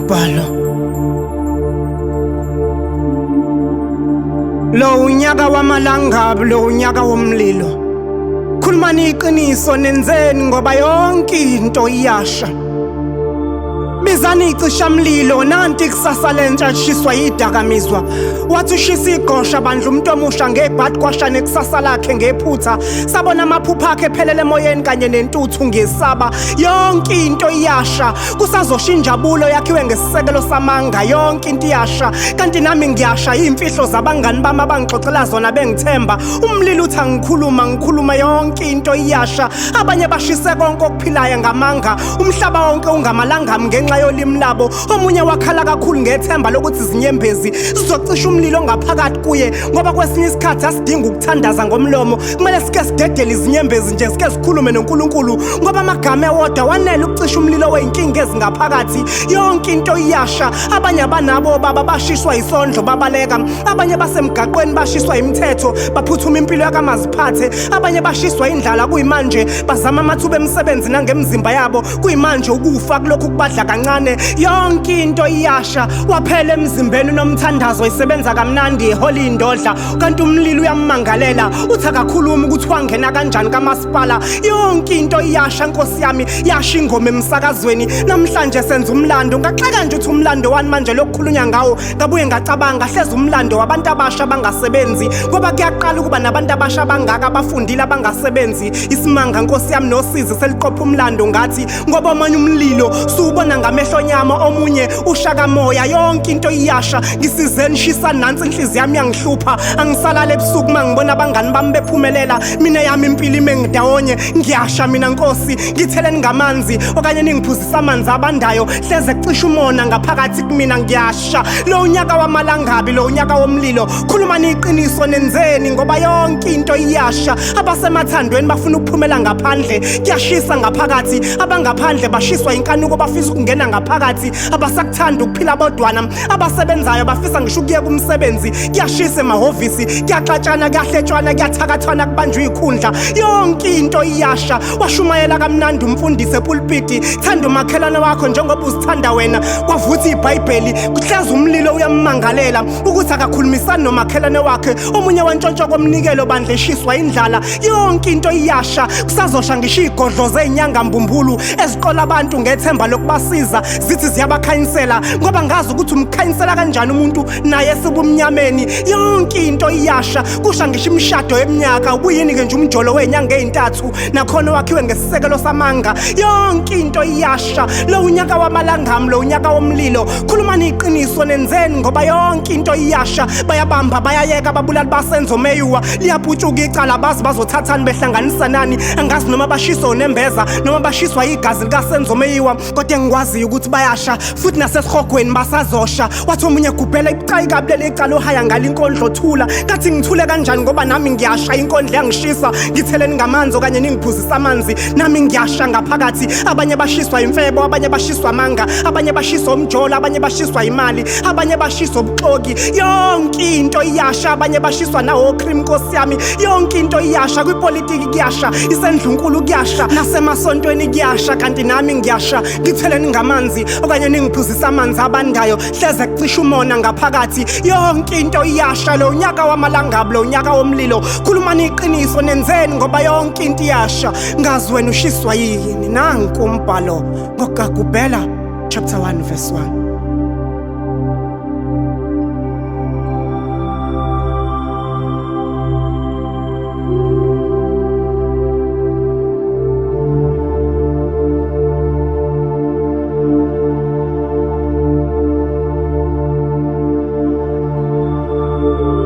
umbhalo. Lo unyaka wamalangabi, lo unyaka womlilo. Khulumani iqiniso nenzeni ngoba yonke into iyasha. Bizani icishamlilo nanti kusasa lentsha lishiswa yidakamizwa. Wathi ushisa igosha bandla umuntu omusha ngebhadi kwashane kusasa lakhe ngephutha. Sabona amaphupha akhe ephelele emoyeni kanye nentuthu ngesaba. Yonke into iyasha. Kusazosha injabulo yakhiwe ngesisekelo samanga. Yonke into iyasha. Kanti nami ngiyasha imfihlo zabangani bami abangixoxela zona bengithemba. Umlilo uthi ngikhuluma yonke into iyasha. Abanye bashise konke okuphilayo ngamanga. Umhlaba wonke ungamalanga ngenxa yolimi labo. Omunye wakhala kakhulu ngethemba lokuthi izinyembezi zizocisha umlilo ngaphakathi kuye ngoba kwesinye isikhathi asidinga ukuthandaza ngomlomo. Kumele sike sidedele izinyembezi nje sike sikhulume noNkulunkulu ngoba amagama ewodwa wanele ukucisha umlilo weyinkinga ezingaphakathi. Yonke into iyasha. Abanye abanabo baba bashiswa isondlo babaleka. Abanye basemgaqweni bashiswa imithetho baphuthuma impilo yakamaziphathe. Abanye bashiswa indlala kuyimanje bazama amathuba emisebenzi nangemzimba yabo. Kuyimanje ukufa kulokhu kubadla kancane. Yonke into iyasha. Waphela emzimbeni nomthandazo isebenza kamnandi iholi indodla kanti umlilo uyamangalela uthi akakhuluma ukuthi wangena kanjani kamasipala. Yonke into iyasha Nkosi yami yasha ingoma emsakazweni. Namhlanje senza umlando ngaxeka nje uthi umlando wani manje lokukhulunywa ngawo ngabuye ngacabanga hleze umlando wabantu abasha bangasebenzi ngoba kuyaqala ukuba nabantu abasha bangaka abafundile abangasebenzi. Isimanga Nkosi yami nosizi seliqopha umlando ngathi ngoba amanye umlilo subona ngamehlo nyama omunye ushaka moya. Yonke into iyasha. Ngisizeni shisa nansi inhliziyo yami yangihlupha angisalala ebusuku mangibona abangani bami bephumelela mina yami impilo imengidawonye. Ngiyasha mina Nkosi ngitheleni ngamanzi okanye ningiphuzisa amanzi abandayo hleze kucisha umona ngaphakathi kumina. Ngiyasha lo unyaka wamalangabi, lo unyaka womlilo. Khulumani iqiniso nenzeni ngoba yonke into iyasha. Abasemathandweni bafuna ukuphumela ngaphandle kuyashisa ngaphakathi. Abangaphandle bashiswa inkanuko bafisa ukungena ngaphakathi. Abasakuthanda ukuphila bodwana. Abasebenzayo bafisa ngisho ukuye kumsebenzi. Kuyashisa emahhovisi kuyaxatshana kuyahletshwana kuyathakathwana kubanjwe ikhundla. Yonke into iyasha. Washumayela kamnandi umfundisi epulpiti thanda umakhelane wakho njengoba uzithanda wena. Kwavuthi iBhayibheli kuhleza umlilo uyamangalela ukuthi akakhulumisani nomakhelane wakhe. Omunye wantshontsho komnikelo bandla eshiswa indlala. Yonke into iyasha. Kusazosha ngisho igodlo zezinyanga mbumbulu eziqola abantu ngethemba lokubasiza zithi ziyabakhanyisela ngoba ngazi ukuthi umkhanyisela kanjani umuntu naye esibumnyameni. Yonke into iyasha. Kusha ngisho imishado eminyaka ubuyini ke nje umjolo wezinyanga ezintathu nakhona wakhiwe ngesisekelo samanga. Yonke into iyasha. Lo unyaka wamalangami, lo unyaka womlilo. Khulumani iqiniso nenzeni ngoba yonke into iyasha. Bayabamba bayayeka babulali basenzo meyuwa liyaphutshuka icala bazi bazothathani behlanganisa nani. Angazi noma bashiswa unembeza noma bashiswa igazi likasenzo meyiwa kodwa ngikwazi ukuthi bayasha futhi nasesihogweni basazosha. Wathi omunye Gubhela ibucayi kabulele icala ohaya ngalinkondlo thula kathi ngithule kanjani ngoba nami ngiyasha inkondlo yangishisa. Ngitheleni ngamanzi okanye ningiphuzisa amanzi nami ngiyasha ngaphakathi. Abanye bashiswa imfebo, abanye bashiswa amanga, abanye bashiswa umjolo, abanye bashiswa imali, abanye bashiswa ubuxoki. Yonke into iyasha. Abanye bashiswa nawo cream Nkosi yami. Yonke into iyasha. Kwipolitiki kuyasha, isendlunkulu kuyasha, nasemasontweni kuyasha kanti nami ngiyasha. Ngitheleni ngamanzi okanye ningiphuzisa amanzi abandayo hleze kucisha umona ngaphakathi. Yonke into iyasha. Lo unyaka wamalangabi, lo unyaka womlilo. Khulumani iqiniso nenzeni ngoba yonke into iyasha. Ngazi wena ushiswa yini. Nanku umbhalo ngoGubhela chapter 1 verse 1.